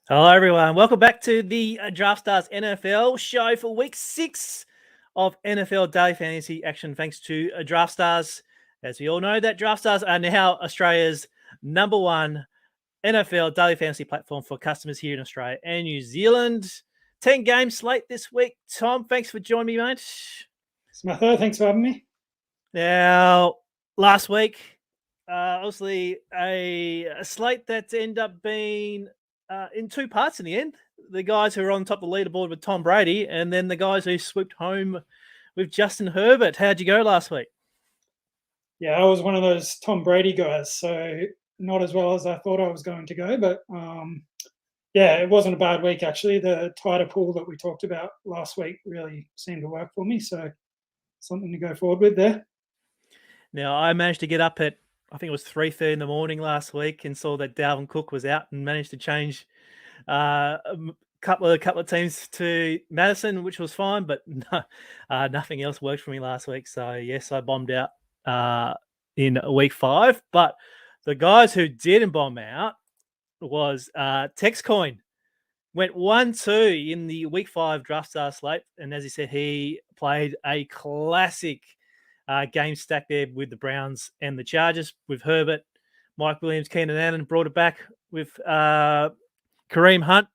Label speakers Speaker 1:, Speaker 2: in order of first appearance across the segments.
Speaker 1: Hello, everyone. Welcome back to the Draftstars NFL Show for Week 6 of NFL Daily Fantasy Action. Thanks to Draftstars. As we all know, that Draftstars are now Australia's #1 NFL Daily Fantasy platform for customers here in Australia and New Zealand. 10-game slate this week. Tom, thanks for joining me, mate.
Speaker 2: Smatho, thanks for having me.
Speaker 1: Now, last week, obviously a slate that ended up being in two parts in the end. The guys who are on top of the leaderboard with Tom Brady, and then the guys who swooped home with Justin Herbert. How'd you go last week?
Speaker 2: Yeah, I was one of those Tom Brady guys, so not as well as I thought I was going to go, but yeah, it wasn't a bad week actually. The tighter pool that we talked about last week really seemed to work for me, so something to go forward with there.
Speaker 1: Now, I managed to get up at, I think it was 3:30 in the morning last week, and saw that Dalvin Cook was out, and managed to change a couple of teams to Madison, which was fine, but nothing else worked for me last week. So yes, I bombed out in week 5. But the guys who didn't bomb out was Texcoin. Went 1-2 in the week 5 draft star slate, and as he said, he played a classic game stack there with the Browns and the Chargers with Herbert, Mike Williams, Keenan Allen, brought it back with Kareem Hunt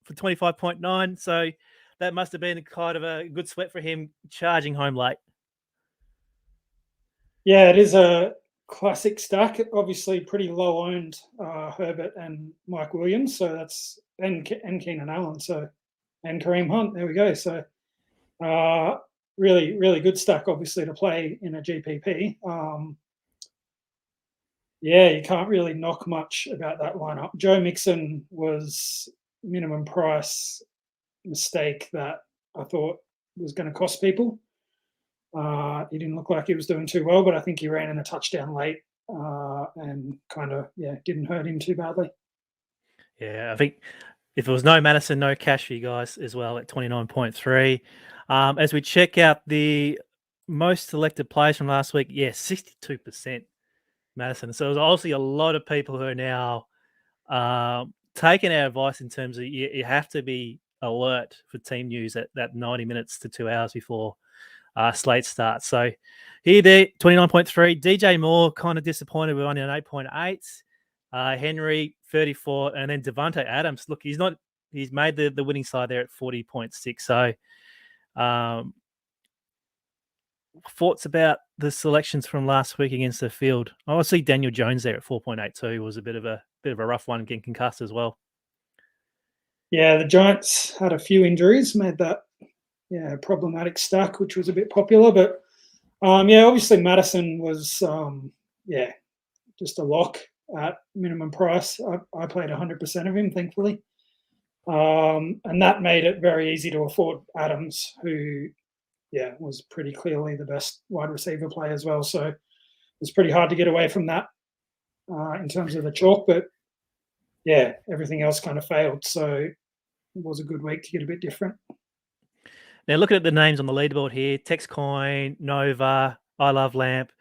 Speaker 1: for 25.9. So that must have been kind of a good sweat for him charging home late.
Speaker 2: Yeah, it is a classic stack. Obviously, pretty low owned Herbert and Mike Williams. So that's and Keenan Allen. So and Kareem Hunt. There we go. So really, really good stack, obviously, to play in a GPP. Yeah, you can't really knock much about that lineup. Joe Mixon was minimum price mistake that I thought was going to cost people. He didn't look like he was doing too well, but I think he ran in a touchdown late and kind of, didn't hurt him too badly.
Speaker 1: Yeah, I think if it was no Madison, no cash for you guys as well at 29.3. As we check out the most selected players from last week, 62% Madison. So there's obviously a lot of people who are now taking our advice in terms of you have to be alert for team news at that 90 minutes to 2 hours before slate starts. So here, there, 29.3. DJ Moore kind of disappointed with only an 8.8. Henry 34, and then Devontae Adams. Look, he's made the winning side there at 40.6. So thoughts about the selections from last week against the field? I see Daniel Jones there at 4.82 was a bit of a rough one, getting concussed as well.
Speaker 2: Yeah, the Giants had a few injuries, made that problematic stack, which was a bit popular. But obviously Madison was just a lock at minimum price. I played 100% of him, thankfully. And that made it very easy to afford Adams, who was pretty clearly the best wide receiver play as well. So it was pretty hard to get away from that in terms of the chalk. But everything else kind of failed. So it was a good week to get a bit different.
Speaker 1: Now, looking at the names on the leaderboard here, Texcoin, Nova, I Love Lamp,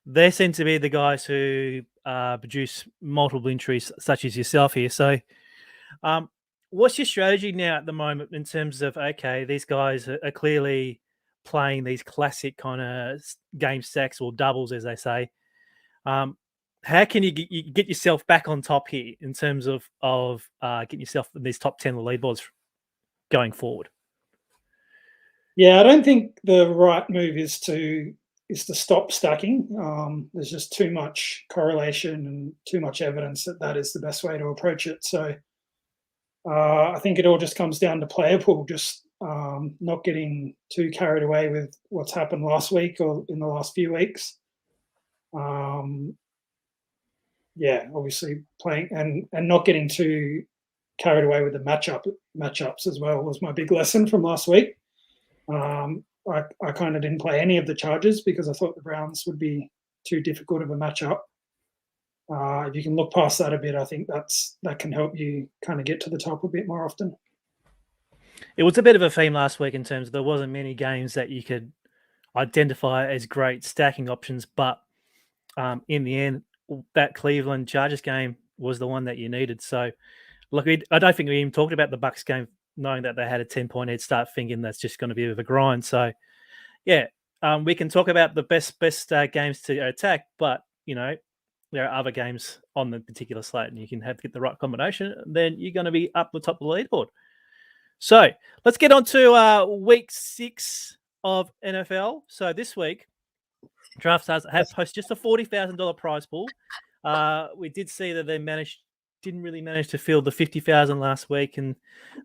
Speaker 1: they seem to be the guys who produce multiple entries, such as yourself here. So what's your strategy now at the moment in terms of, okay, these guys are clearly playing these classic kind of game stacks or doubles, as they say. How can you get yourself back on top here in terms of getting yourself in these top 10 leaderboards going forward?
Speaker 2: Yeah, I don't think the right move is to stop stacking. There's just too much correlation and too much evidence that is the best way to approach it. So I think it all just comes down to player pool, just not getting too carried away with what's happened last week or in the last few weeks. obviously playing and not getting too carried away with the matchups as well was my big lesson from last week. I kind of didn't play any of the Chargers because I thought the Browns would be too difficult of a matchup. If you can look past that a bit, I think that can help you kind of get to the top a bit more often.
Speaker 1: It was a bit of a theme last week in terms of there wasn't many games that you could identify as great stacking options, but in the end, that Cleveland Chargers game was the one that you needed. So, look, I don't think we even talked about the Bucs game, knowing that they had a 10-point head start, thinking that's just going to be a bit of a grind. So, yeah, we can talk about the best games to attack, but there are other games on the particular slate, and you can get the right combination, then you're going to be up the top of the leaderboard. So let's get on to week 6 of NFL. So this week, Draftstars have posted just a $40,000 prize pool. We did see that they didn't really manage to fill the 50,000 last week, and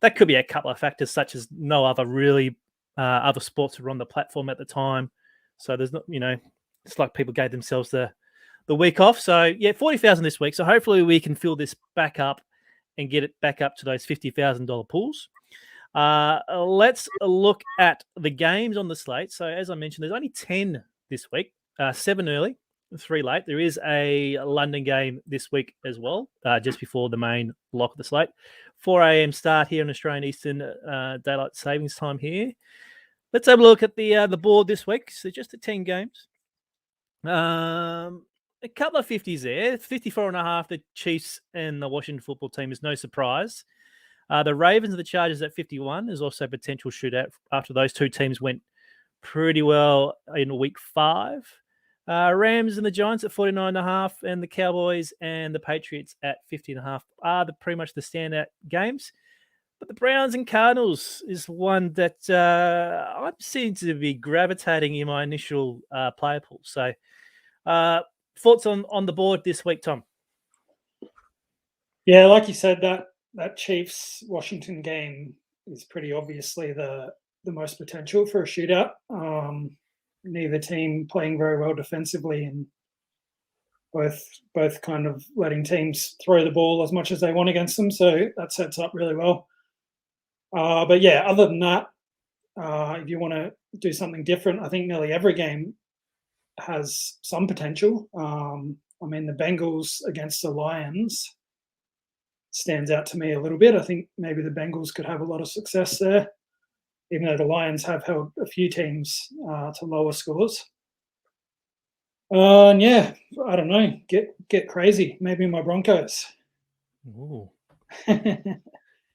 Speaker 1: that could be a couple of factors, such as no other really other sports were on the platform at the time. So there's not, it's like people gave themselves the week off. So yeah, 40,000 this week. So hopefully we can fill this back up and get it back up to those $50,000 pools. Let's look at the games on the slate. So as I mentioned, there's only 10 this week, 7 early, 3 late. There is a London game this week as well, just before the main block of the slate. 4 a.m. start here in Australian Eastern Daylight Savings Time here. Let's have a look at the board this week. So just the 10 games. A couple of 50s there. 54.5, the Chiefs and the Washington football team is no surprise. The Ravens and the Chargers at 51 is also a potential shootout after those two teams went pretty well in week 5. Rams and the Giants at 49.5, and the Cowboys and the Patriots at 50.5 are pretty much the standout games. But the Browns and Cardinals is one that I seem to be gravitating in my initial player pool. So thoughts on the board this week, Tom?
Speaker 2: Yeah, like you said, that Chiefs-Washington game is pretty obviously the most potential for a shootout. Neither team playing very well defensively, and both kind of letting teams throw the ball as much as they want against them. So that sets up really well. But yeah, other than that, if you want to do something different, I think nearly every game has some potential. I mean, the Bengals against the Lions stands out to me a little bit. I think maybe the Bengals could have a lot of success there, even though the Lions have held a few teams to lower scores. And yeah, I don't know, get crazy. Maybe my Broncos.
Speaker 1: Ooh.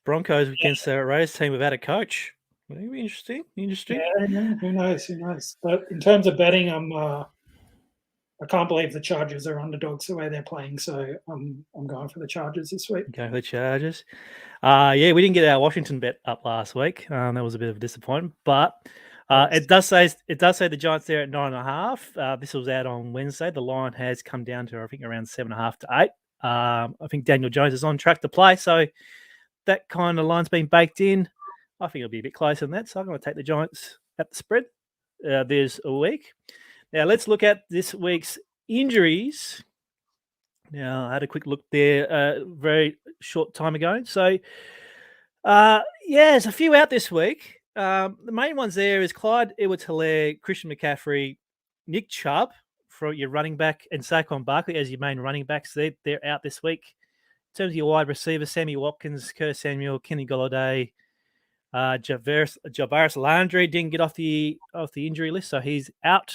Speaker 1: Broncos against the Raiders team without a coach. Maybe interesting.
Speaker 2: Yeah, who knows? But in terms of betting, I can't believe the Chargers are underdogs the way they're playing, so I'm going for the Chargers this week.
Speaker 1: Going for the Chargers. Yeah, we didn't get our Washington bet up last week. That was a bit of a disappointment, but it does say the Giants there at 9.5. This was out on Wednesday. The line has come down to, I think, around 7.5 to 8. I think Daniel Jones is on track to play, so that kind of line's been baked in. I think it'll be a bit closer than that, so I'm going to take the Giants at the spread. There's a week. Now, let's look at this week's injuries. Now, I had a quick look there very short time ago. So, there's a few out this week. The main ones there is Clyde Edwards-Helaire, Christian McCaffrey, Nick Chubb for your running back, and Saquon Barkley as your main running backs. They're out this week. In terms of your wide receivers, Sammy Watkins, Curtis Samuel, Kenny Golladay, Jarvis Landry didn't get off the injury list, so he's out.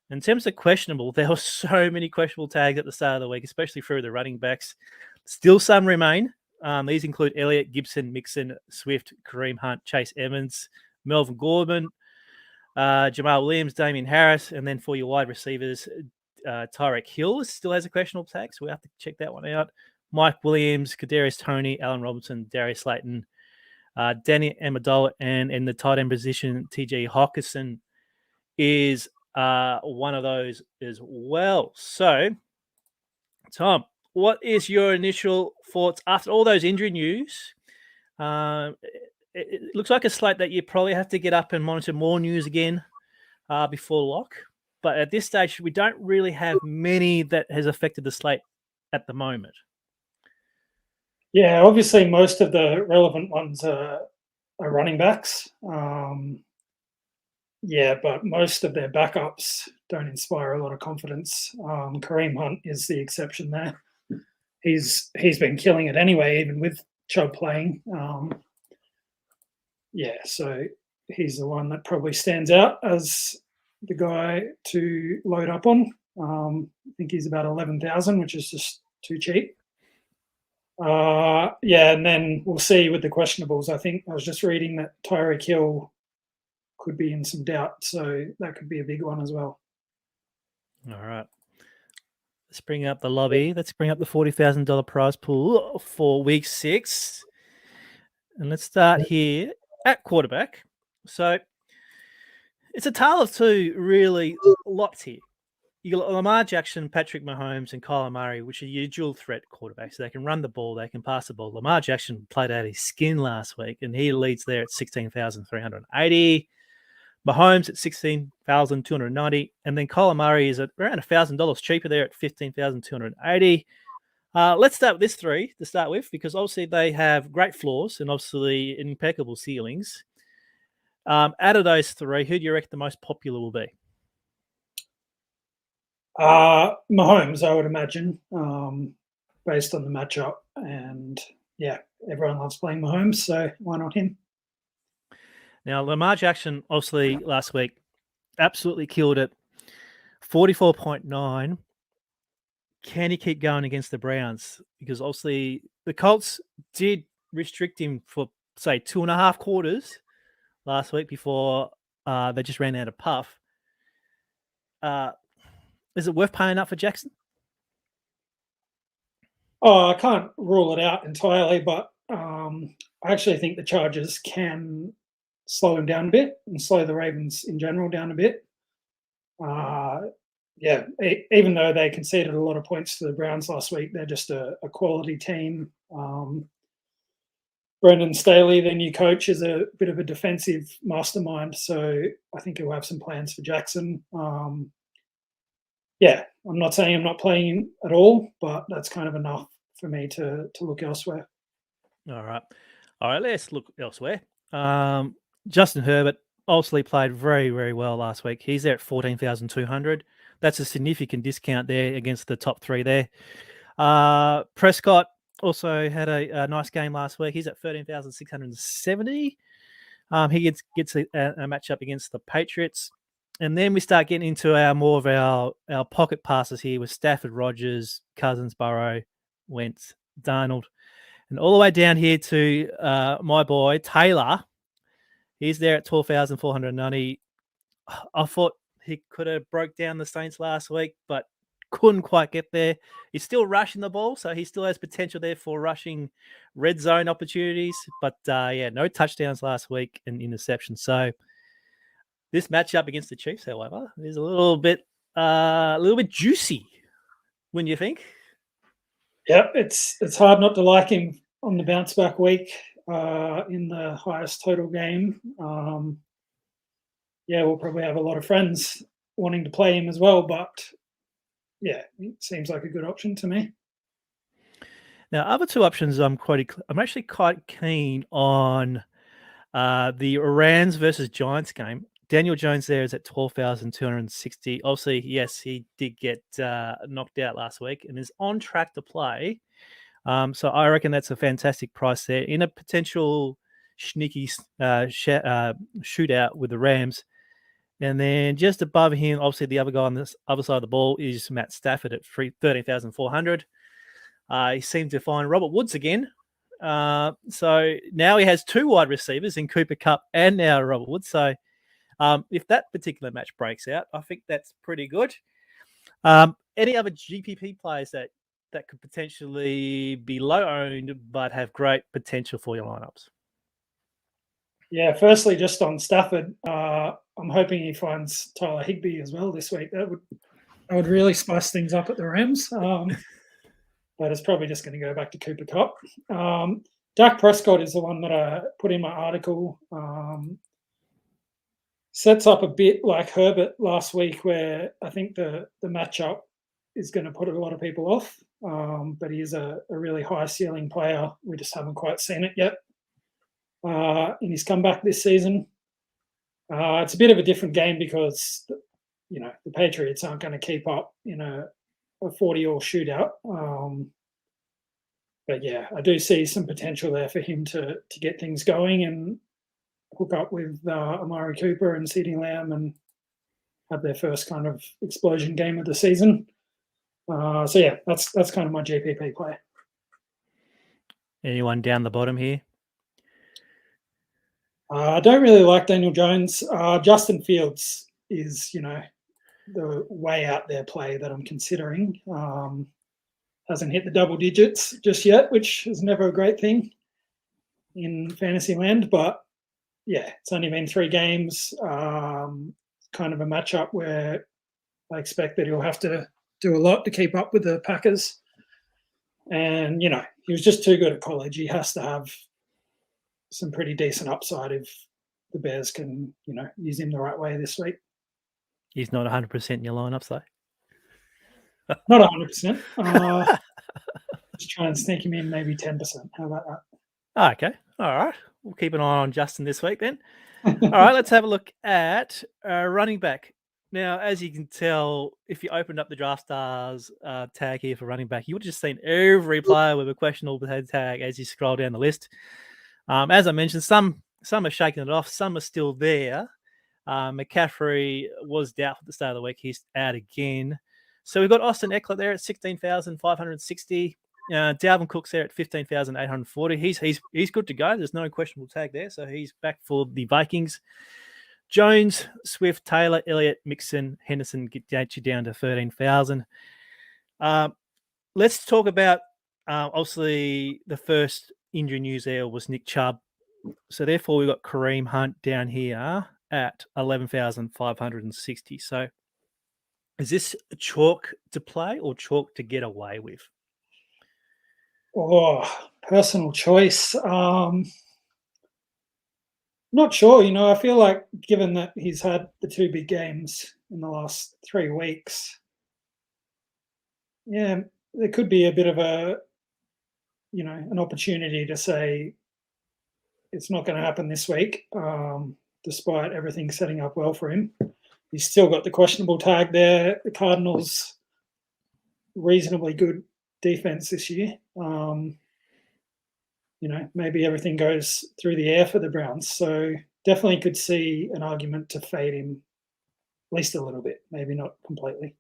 Speaker 1: In terms of questionable, there were so many questionable tags at the start of the week, especially through the running backs. Still some remain. These include Elliott, Gibson, Mixon, Swift, Kareem Hunt, Chase Evans, Melvin Gordon, Jamal Williams, Damian Harris, and then for your wide receivers, Tyreek Hill still has a questionable tag, so we have to check that one out. Mike Williams, Kadarius Toney, Allen Robinson, Darius Slayton, Danny Amendola, and in the tight end position, TJ Hawkinson is one of those as well. So, Tom, what is your initial thoughts after all those injury news? It looks like a slate that you probably have to get up and monitor more news again before lock. But at this stage, we don't really have many that has affected the slate at the moment?
Speaker 2: Yeah, obviously most of the relevant ones are running backs. Yeah, but most of their backups don't inspire a lot of confidence. Kareem Hunt is the exception there. He's been killing it anyway, even with Chubb playing. Yeah, so he's the one that probably stands out as the guy to load up on. I think he's about 11,000, which is just too cheap. Yeah, and then we'll see with the questionables. I think I was just reading that Tyreek Hill could be in some doubt, so that could be a big one as well.
Speaker 1: All right. Let's bring up the lobby. Let's bring up the $40,000 prize pool for week 6. And let's start here at quarterback. So it's a tale of two really lots here. You got Lamar Jackson, Patrick Mahomes, and Kyler Murray, which are your dual threat quarterbacks. They can run the ball, they can pass the ball. Lamar Jackson played out his skin last week, and he leads there at 16,380. Mahomes at 16,290, and then Kyler Murray is at around $1,000 cheaper there at 15,280. Let's start with this three to start with, because obviously they have great floors and obviously impeccable ceilings. Out of those three, who do you reckon the most popular will be?
Speaker 2: Mahomes, I would imagine, based on the matchup. And yeah, everyone loves playing Mahomes, so why not him?
Speaker 1: Now, Lamar Jackson, obviously, last week, absolutely killed it. 44.9. Can he keep going against the Browns? Because obviously the Colts did restrict him for, say, 2.5 quarters last week before they just ran out of puff. Is it worth paying up for Jackson?
Speaker 2: Oh, I can't rule it out entirely, but I actually think the Chargers can slow him down a bit and slow the Ravens in general down a bit. Yeah, even though they conceded a lot of points to the Browns last week, they're just a quality team. Brendan Staley, their new coach, is a bit of a defensive mastermind, so I think he'll have some plans for Jackson. Yeah, I'm not saying I'm not playing him at all, but that's kind of enough for me to look elsewhere.
Speaker 1: All right. Let's look elsewhere. Justin Herbert obviously played very, very well last week. He's there at 14,200. That's a significant discount there against the top three there. Prescott also had a nice game last week. He's at 13,670. He gets a matchup against the Patriots. And then we start getting into our pocket passes here with Stafford, Rodgers, Cousins, Burrow, Wentz, Darnold. And all the way down here to my boy, Taylor. He's there at 12,490. I thought he could have broke down the Saints last week, but couldn't quite get there. He's still rushing the ball, so he still has potential there for rushing red zone opportunities. But no touchdowns last week and interceptions. So this matchup against the Chiefs, however, is a little bit juicy. Wouldn't you think?
Speaker 2: Yeah, it's hard not to like him on the bounce back week in the highest total game. Yeah, we'll probably have a lot of friends wanting to play him as well, but yeah, it seems like a good option to me.
Speaker 1: Now, other two options, I'm actually quite keen on the Rams versus Giants game. Daniel Jones there is at 12,260. Obviously, yes, he did get knocked out last week and is on track to play. So I reckon that's a fantastic price there in a potential sneaky shootout with the Rams. And then just above him, obviously the other guy on this other side of the ball is Matt Stafford at 13,400. He seemed to find Robert Woods again. So now he has two wide receivers in Cooper Kupp and now Robert Woods. So if that particular match breaks out, I think that's pretty good. Any other GPP players that could potentially be low owned but have great potential for your lineups?
Speaker 2: Yeah, firstly, just on Stafford, I'm hoping he finds Tyler Higbee as well this week. That would really spice things up at the Rams. But it's probably just going to go back to Cooper Kupp. Dak Prescott is the one that I put in my article. Sets up a bit like Herbert last week, where I think the matchup is going to put a lot of people off. but he is a really high ceiling player. We just haven't quite seen it yet in his comeback this season. It's a bit of a different game because the Patriots aren't going to keep up in a 40-all shootout. But yeah, I do see some potential there for him to get things going and hook up with Amari Cooper and CeeDee Lamb and have their first kind of explosion game of the season. So yeah, that's kind of my GPP play.
Speaker 1: Anyone down the bottom here?
Speaker 2: I don't really like Daniel Jones. Justin Fields is, the way out there play that I'm considering. Hasn't hit the double digits just yet, which is never a great thing in fantasy land. But yeah, it's only been 3 games. Kind of a matchup where I expect that he'll have to do a lot to keep up with the Packers. And, he was just too good at college. He has to have some pretty decent upside if the Bears can, use him the right way this week.
Speaker 1: He's not 100% in your lineups, though.
Speaker 2: Not 100%. Just try and sneak him in maybe 10%. How about that?
Speaker 1: Okay. All right. We'll keep an eye on Justin this week then. All right. Let's have a look at running back. Now, as you can tell, if you opened up the Draftstars tag here for running back, you would have just seen every player with a questionable tag as you scroll down the list. As I mentioned, some are shaking it off. Some are still there. McCaffrey was doubtful at the start of the week. He's out again. So we've got Austin Eckler there at 16,560. Dalvin Cook's there at 15,840. He's good to go. There's no questionable tag there. So he's back for the Vikings. Jones, Swift, Taylor, Elliott, Mixon, Henderson get you down to 13,000. Let's talk about, obviously, the first injury news there was Nick Chubb. So therefore, we've got Kareem Hunt down here at 11,560. So is this chalk to play or chalk to get away with?
Speaker 2: Oh, personal choice. Not sure. I feel like given that he's had the 2 big games in the last 3 weeks, yeah, there could be a bit of an opportunity to say it's not going to happen this week, despite everything setting up well for him. He's still got the questionable tag there. The Cardinals, reasonably good defense this year. Maybe everything goes through the air for the Browns. So definitely could see an argument to fade him at least a little bit, maybe not completely.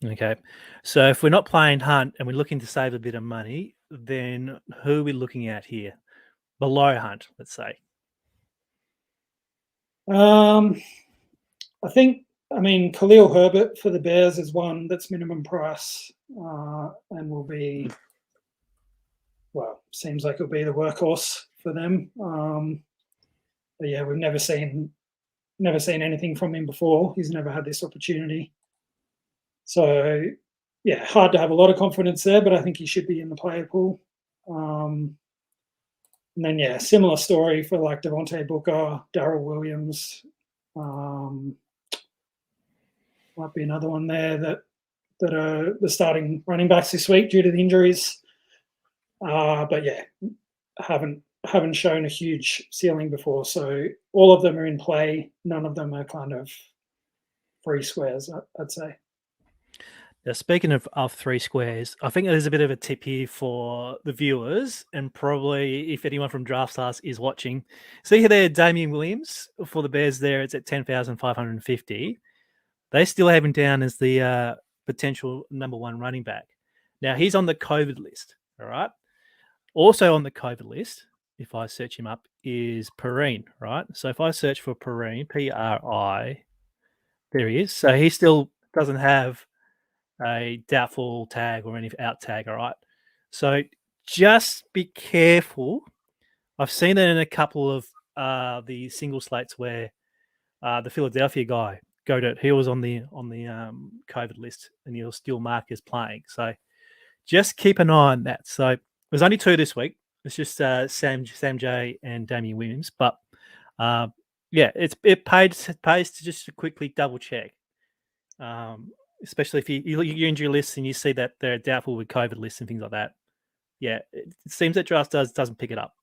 Speaker 1: Okay. So if we're not playing Hunt and we're looking to save a bit of money, then who are we looking at here? Below Hunt, let's say.
Speaker 2: Khalil Herbert for the Bears is one that's minimum price and will be, seems like it'll be the workhorse for them. But yeah, we've never seen anything from him before. He's never had this opportunity. So yeah, hard to have a lot of confidence there, but I think he should be in the player pool. And then, yeah, similar story for like Devontae Booker, Darrell Williams. Might be another one there that are the starting running backs this week due to the injuries. But yeah, haven't shown a huge ceiling before. So all of them are in play. None of them are kind of free squares, I'd say.
Speaker 1: Now, speaking of 3 squares, I think there's a bit of a tip here for the viewers, and probably if anyone from Draftstars is watching. See here there, Damian Williams for the Bears there, it's at 10,550. They still have him down as the potential number 1 running back. Now, he's on the COVID list, all right? Also on the COVID list, if I search him up, is Perrine, right? So if I search for Perrine, P-R-I, there he is. So he still doesn't have a doubtful tag or any out tag, all right? So just be careful. I've seen that in a couple of the single slates where the Philadelphia guy, Goddard, he was on the COVID list and he'll still mark as playing. So just keep an eye on that. So there's only 2 this week. It's just Sam J and Damian Williams. But yeah, it pays to just quickly double check. especially if you look at your injury lists and you see that they're doubtful with COVID lists and things like that. Yeah, it seems that Draftstars doesn't pick it up.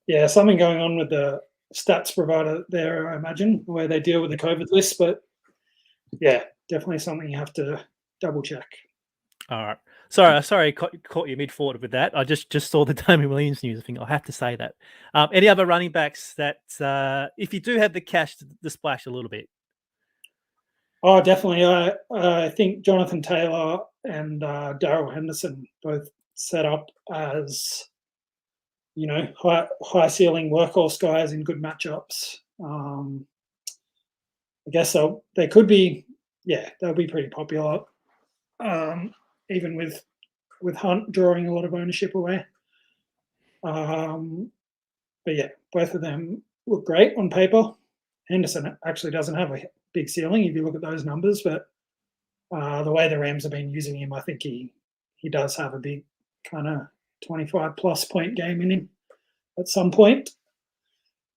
Speaker 2: Yeah, something going on with the stats provider there, I imagine, where they deal with the COVID list. But yeah, definitely something you have to double check.
Speaker 1: All right. Sorry, caught you mid-forward with that. I just saw the Damien Williams news. I think I have to say that. Any other running backs that, if you do have the cash to splash a little bit?
Speaker 2: Oh, definitely. I think Jonathan Taylor and Darrell Henderson both set up as high ceiling workhorse guys in good matchups. I guess they could be. Yeah, they'll be pretty popular. Even with Hunt drawing a lot of ownership away. But yeah, both of them look great on paper. Henderson actually doesn't have a big ceiling if you look at those numbers, but the way the Rams have been using him, I think he does have a big kind of 25 plus point game in him at some point.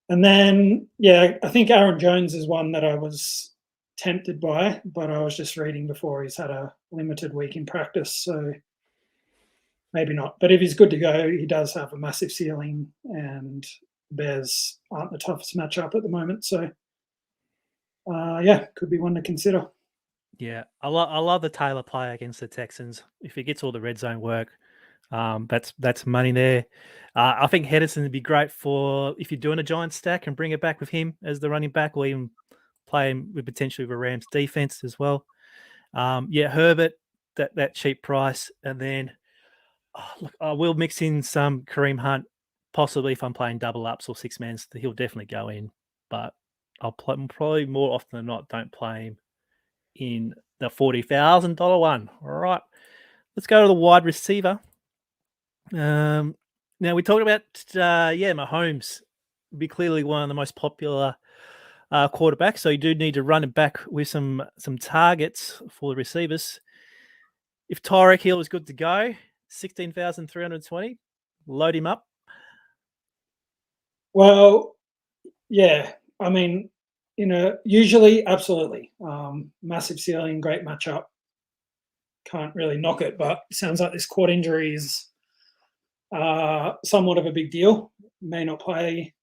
Speaker 2: And then, yeah, I think Aaron Jones is one that I was tempted by, but I was just reading before he's had a limited week in practice, so maybe not. But if he's good to go, he does have a massive ceiling, and Bears aren't the toughest matchup at the moment. So, yeah, could be one to consider.
Speaker 1: Yeah, I love the Taylor play against the Texans. If he gets all the red zone work, that's money there. I think Henderson would be great for if you're doing a giant stack and bring it back with him as the running back, or even play him with potentially with a Rams defense as well. Yeah, Herbert, that cheap price, and then look, I will mix in some Kareem Hunt, possibly if I'm playing double ups or six mans. He'll definitely go in, but I'll probably more often than not don't play him in the $40,000 one. All right, let's go to the wide receiver. Now we talked about Mahomes be clearly one of the most popular quarterbacks, so you do need to run it back with some targets for the receivers. If Tyreek Hill is good to go, 16,320, load him up.
Speaker 2: Well, yeah, I mean, usually, absolutely. Massive ceiling, great matchup. Can't really knock it, but sounds like this quad injury is somewhat of a big deal. May not play.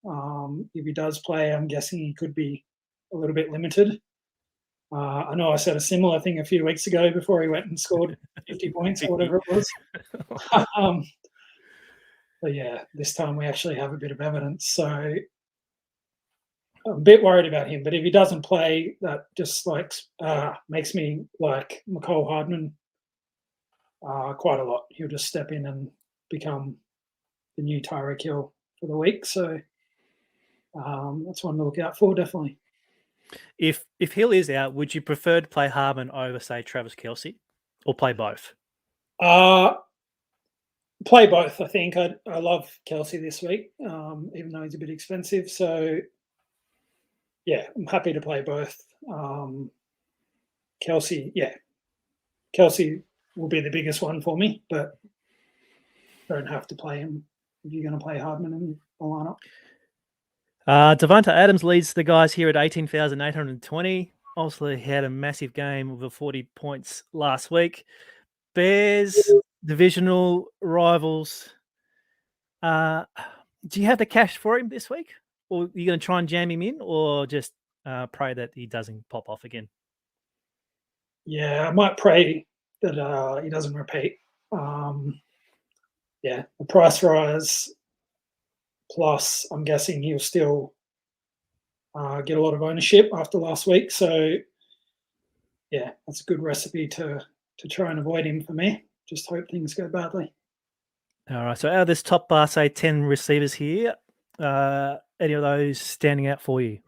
Speaker 2: If he does play, I'm guessing he could be a little bit limited. I know I said a similar thing a few weeks ago before he went and scored 50 points or whatever it was. But yeah, this time we actually have a bit of evidence. So I'm a bit worried about him. But if he doesn't play, that just makes me like McCole Hardman quite a lot. He'll just step in and become the new Tyreek Hill for the week. So that's one to look out for, definitely.
Speaker 1: If Hill is out, would you prefer to play Hardman over, say, Travis Kelce, or play both?
Speaker 2: Play both, I think. I love Kelce this week, even though he's a bit expensive. So, yeah, I'm happy to play both. Kelce will be the biggest one for me, but don't have to play him if you're going to play Hardman in the lineup.
Speaker 1: Devonta Adams leads the guys here at 18,820. Obviously, he had a massive game with 40 points last week. Bears, divisional rivals. Do you have the cash for him this week? Or are you going to try and jam him in, or just pray that he doesn't pop off again?
Speaker 2: Yeah, I might pray that he doesn't repeat. Yeah, the price rise, plus I'm guessing he'll still get a lot of ownership after last week. So, yeah, that's a good recipe to try and avoid him for me. Just hope things go badly.
Speaker 1: All right, so out of this top, say, 10 receivers here, any of those standing out for you?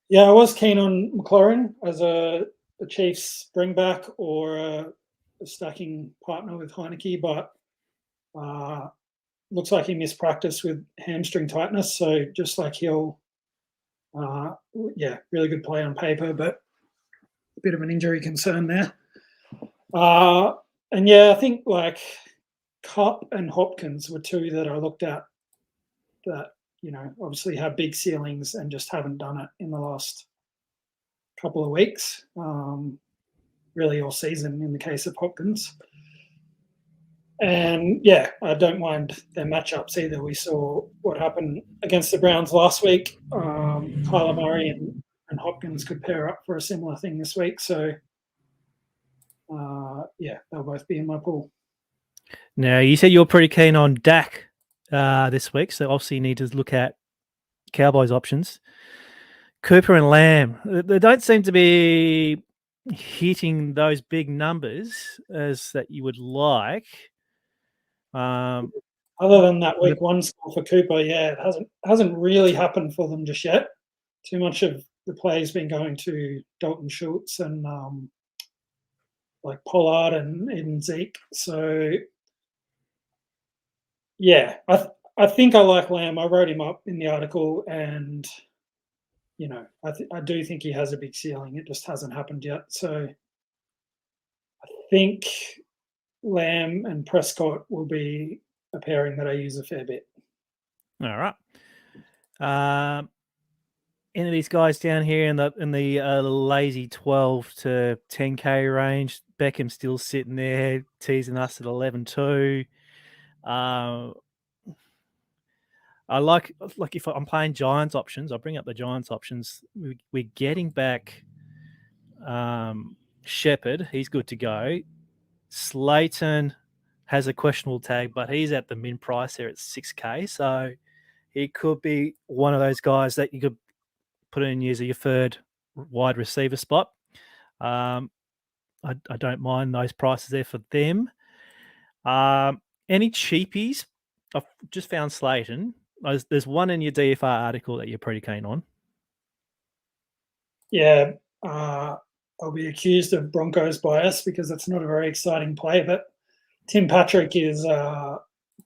Speaker 2: Yeah, I was keen on McLaurin as a Chiefs bringback or a stacking partner with Heineke, but looks like he missed practice with hamstring tightness. So just like Hill, really good play on paper, but a bit of an injury concern there. And yeah, I think like Cup and Hopkins were two that I looked at that, obviously have big ceilings and just haven't done it in the last couple of weeks, really all season in the case of Hopkins. And yeah, I don't mind their matchups either. We saw what happened against the Browns last week. Kyler Murray and Hopkins could pair up for a similar thing this week. So yeah, they'll both be in my pool.
Speaker 1: Now, you said you're pretty keen on Dak this week, so obviously you need to look at Cowboys options. Cooper and Lamb, they don't seem to be hitting those big numbers as that you would like.
Speaker 2: Other than that week one score for Cooper, yeah, it hasn't really happened for them just yet. Too much of the play's been going to Dalton Schultz and like Pollard and even Zeke. So yeah, I think I like Lamb. I wrote him up in the article, and you know, I do think he has a big ceiling. It just hasn't happened yet. So I think Lamb and Prescott will be a pairing that I use a fair bit.
Speaker 1: All right. Any of these guys down here in the lazy 12 to 10K range, Beckham's still sitting there teasing us at 11-2. I like if I'm playing Giants options, I'll bring up the Giants options. We're getting back Shepherd. He's good to go. Slayton has a questionable tag, but he's at the min price there at 6K. So he could be one of those guys that you could put in as your third wide receiver spot. I don't mind those prices there for them. Any cheapies? I've just found Slayton. There's one in your DFR article that you're pretty keen on.
Speaker 2: Yeah, I'll be accused of Broncos bias because it's not a very exciting play, but Tim Patrick is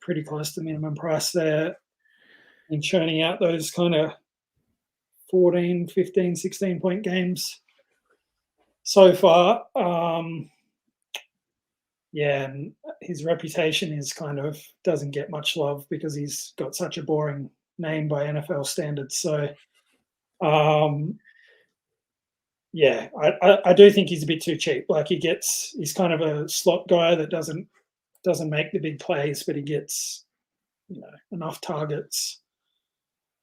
Speaker 2: pretty close to minimum price there and churning out those kind of 14, 15, 16-point games so far. Yeah, and his reputation is kind of doesn't get much love because he's got such a boring name by NFL standards. So, yeah, I do think he's a bit too cheap. Like he's kind of a slot guy that doesn't make the big plays, but he gets enough targets,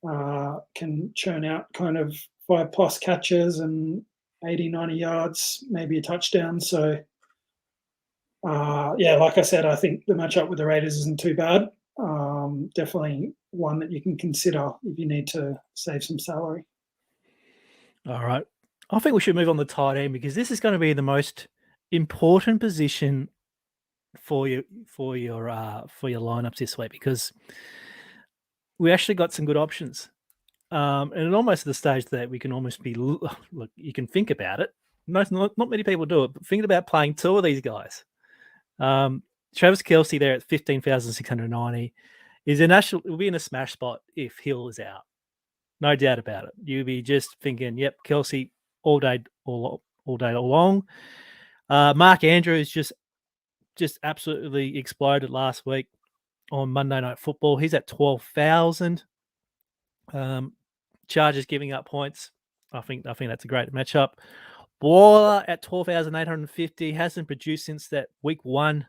Speaker 2: can churn out kind of 5+ catches and 80, 90 yards, maybe a touchdown. So, yeah, like I said, I think the matchup with the Raiders isn't too bad. Definitely one that you can consider if you need to save some salary.
Speaker 1: All right. I think we should move on to tight end because this is going to be the most important position for your lineups this week because we actually got some good options. And almost at the stage that we can almost be look. You can think about it. Not many people do it, but thinking about playing two of these guys. Travis Kelce there at 15,690 is will be in a smash spot if Hill is out. No doubt about it. You'll be just thinking, yep, Kelce all day long. Mark Andrews just absolutely exploded last week on Monday Night Football. He's at 12,000. Chargers giving up points. I think that's a great matchup. Waller at 12,850 hasn't produced since that week one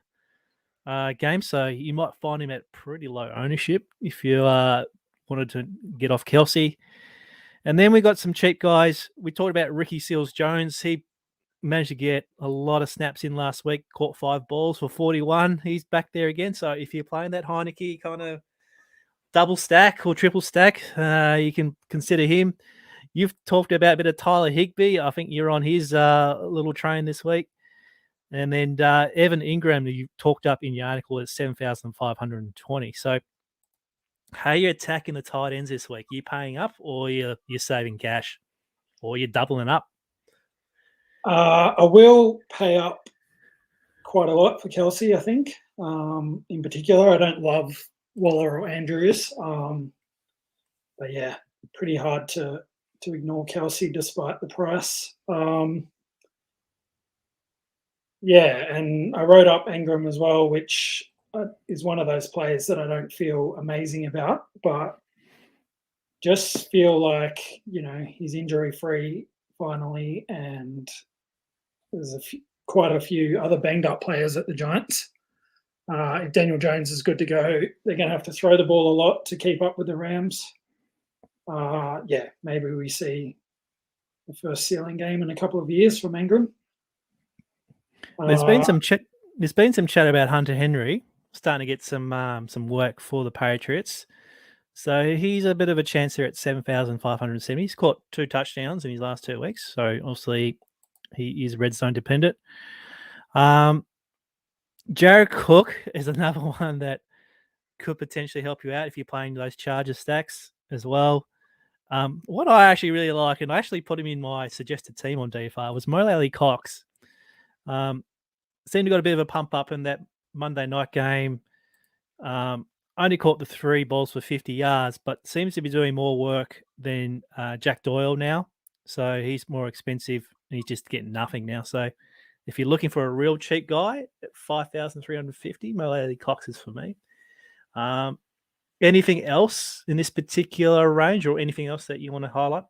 Speaker 1: game, so you might find him at pretty low ownership if you wanted to get off Kelce. And then we got some cheap guys. We talked about Ricky Seals-Jones. He managed to get a lot of snaps in last week, caught 5 balls for 41. He's back there again. So if you're playing that Heineke kind of double stack or triple stack, you can consider him. You've talked about a bit of Tyler Higbee. I think you're on his little train this week. And then Evan Ingram, that you talked up in your article, is 7,520. So how are you attacking the tight ends this week? Are you paying up or you're saving cash or you're doubling up?
Speaker 2: I will pay up quite a lot for Kelce, I think. In particular, I don't love Waller or Andrews. But yeah, pretty hard to ignore Kelce despite the price. Yeah, and I wrote up Ingram as well, which is one of those players that I don't feel amazing about, but just feel like, he's injury-free finally, and there's quite a few other banged up players at the Giants. If Daniel Jones is good to go, they're going to have to throw the ball a lot to keep up with the Rams. Maybe we see the first ceiling game in a couple of years from Ingram.
Speaker 1: There's been some chat about Hunter Henry starting to get some work for the Patriots. So he's a bit of a chance there at 7,570. He's caught 2 touchdowns in his last 2 weeks. So obviously he is red zone dependent. Jared Cook is another one that could potentially help you out if you're playing those Chargers stacks as well. What I actually really like, and I actually put him in my suggested team on DFR, was Mo Alley-Cox. Seemed to got a bit of a pump up in that Monday night game. Only caught the 3 balls for 50 yards, but seems to be doing more work than Jack Doyle now. So he's more expensive and he's just getting nothing now. So if you're looking for a real cheap guy at 5,350, Mo Alley-Cox is for me. Anything else in this particular range or anything else that you want to highlight?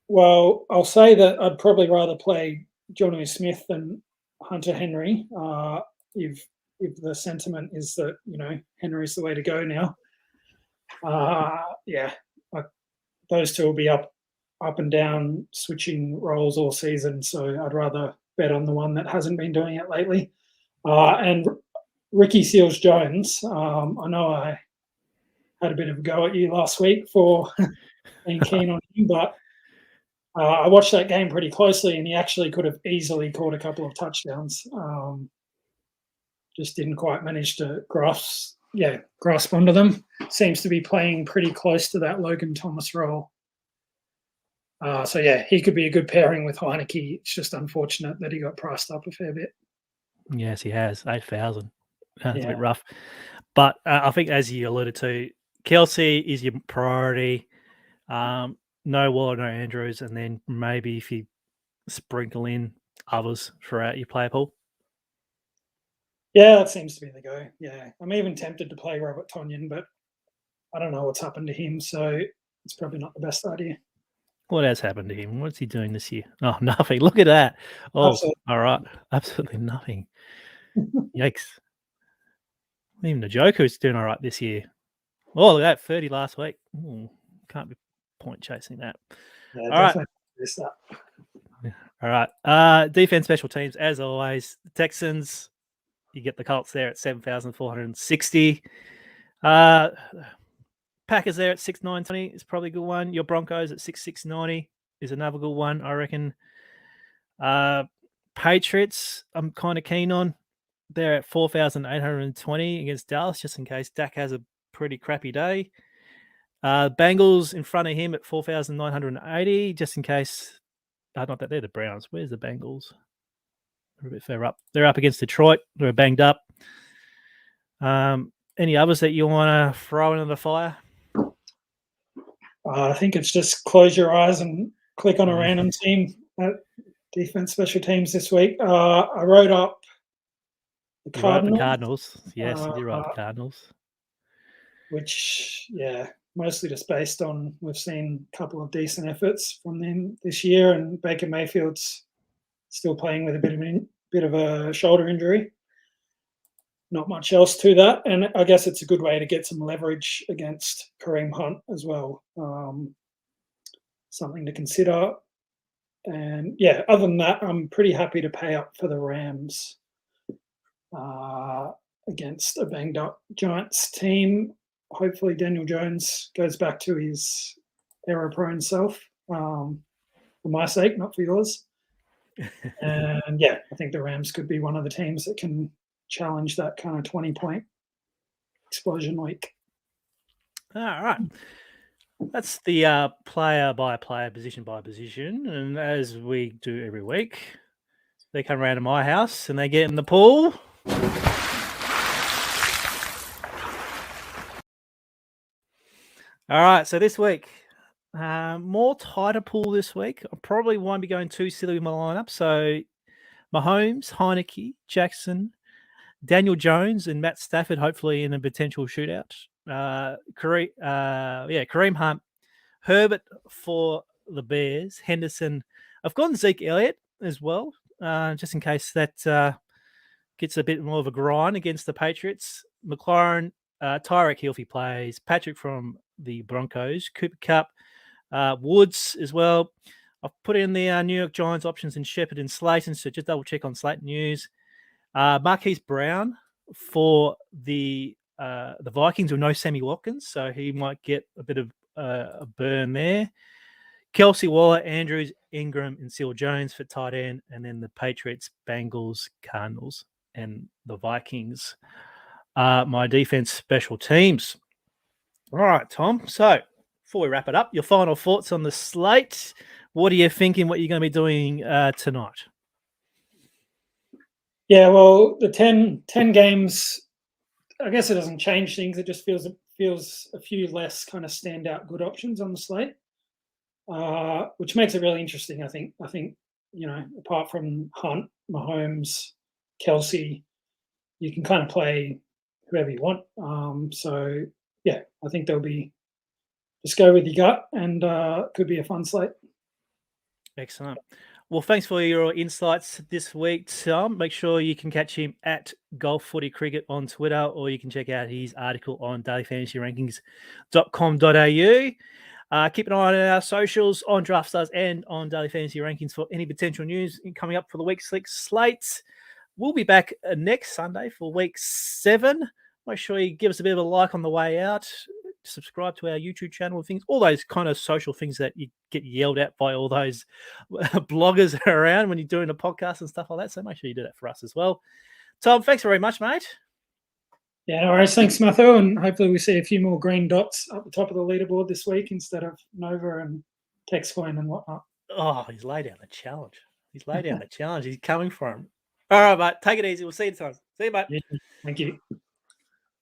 Speaker 2: Well, I'll say that I'd probably rather play Jonnu Smith than Hunter Henry. If the sentiment is that, Henry's the way to go now. Those two will be up and down, switching roles all season. So I'd rather bet on the one that hasn't been doing it lately. And Ricky Seals-Jones, I know I had a bit of a go at you last week for being keen on him, but I watched that game pretty closely, and he actually could have easily caught a couple of touchdowns. Just didn't quite manage to grasp onto them. Seems to be playing pretty close to that Logan Thomas role. He could be a good pairing with Heineke. It's just unfortunate that he got priced up a fair bit.
Speaker 1: Yes, he has. 8,000. That's a bit rough. But I think, as you alluded to, Kelsey is your priority. No Waller, no Andrews, and then maybe if you sprinkle in others throughout your player pool.
Speaker 2: Yeah, that seems to be the go. Yeah, I'm even tempted to play Robert Tonyan, but I don't know what's happened to him, so it's probably not the best idea.
Speaker 1: What has happened to him? What's he doing this year? Oh, nothing. Look at that. Oh, absolutely. All right. Absolutely nothing. Yikes. Even the Joker's doing all right this year. Oh, look at that. 30 last week. Ooh, can't be point chasing that.
Speaker 2: Yeah, all definitely missed that.
Speaker 1: All right. Defense, special teams, as always. The Texans, you get the Colts there at 7,460. Packers there at 6,920 is probably a good one. Your Broncos at 6,690 is another good one, I reckon. Patriots, I'm kind of keen on. They're at 4,820 against Dallas, just in case Dak has a pretty crappy day. Bengals in front of him at 4,980, just in case. Not that they're the Browns. Where's the Bengals? They're a bit further up. They're up against Detroit. They're banged up. Any others that you want to throw into the fire?
Speaker 2: I think it's just close your eyes and click on a random team at defense special teams this week. I wrote up the
Speaker 1: Cardinals. Yes, you did write the Cardinals.
Speaker 2: Which, mostly just based on we've seen a couple of decent efforts from them this year, and Baker Mayfield's still playing with a bit of a shoulder injury. Not much else to that, and I guess it's a good way to get some leverage against Kareem Hunt as well. Something to consider. And other than that, I'm pretty happy to pay up for the Rams against a banged up Giants team. Hopefully Daniel Jones goes back to his error-prone self for my sake, not for yours. And I think the Rams could be one of the teams that can challenge that kind of 20-point explosion week.
Speaker 1: All right. That's the player by player, position by position. And as we do every week, they come around to my house and they get in the pool. All right, so this week, more tighter pool this week. I probably won't be going too silly with my lineup. So Mahomes, Heineke, Jackson, Daniel Jones, and Matt Stafford, hopefully in a potential shootout. Kareem Hunt, Herbert for the Bears. Henderson. I've gone Zeke Elliott as well, just in case that gets a bit more of a grind against the Patriots. McLaurin, Tyreek Hill if he plays. Patrick from the Broncos. Cooper Kupp, Woods as well. I've put in the New York Giants options in Shepard and Slayton, so just double check on Slate News. Marquise Brown for the Vikings with no Sammy Watkins, so he might get a bit of a burn there. Kelsey, Waller, Andrews, Ingram, and Seal Jones for tight end, and then the Patriots, Bengals, Cardinals, and the Vikings are my defense special teams. All right, Tom. So before we wrap it up, your final thoughts on the slate. What are you thinking? What you're going to be doing tonight?
Speaker 2: Yeah, well, the 10 games, I guess it doesn't change things. It just feels a few less kind of standout good options on the slate, which makes it really interesting. I think apart from Hunt, Mahomes, Kelsey, you can kind of play whoever you want. So yeah, I think there'll be just go with your gut, and could be a fun slate.
Speaker 1: Excellent. Well, thanks for your insights this week, Tom. Make sure you can catch him at Golf Footy Cricket on Twitter, or you can check out his article on dailyfantasyrankings.com.au. Keep an eye on our socials on Draftstars and on Daily Fantasy Rankings for any potential news coming up for the week 6 slates. We'll be back next Sunday for week 7. Make sure you give us a bit of a like on the way out. Subscribe to our YouTube channel, things, all those kind of social things that you get yelled at by all those bloggers around when you're doing a podcast and stuff like that. So make sure you do that for us as well. Tom, thanks very much, mate.
Speaker 2: Yeah, no worries. Thanks, Smatho, and hopefully we see a few more green dots up the top of the leaderboard this week instead of Nova and Texcoin and whatnot.
Speaker 1: Oh, he's laid down the challenge. He's coming for him. All right, mate. Take it easy. We'll see you next time. See you, mate.
Speaker 2: Yeah, thank you.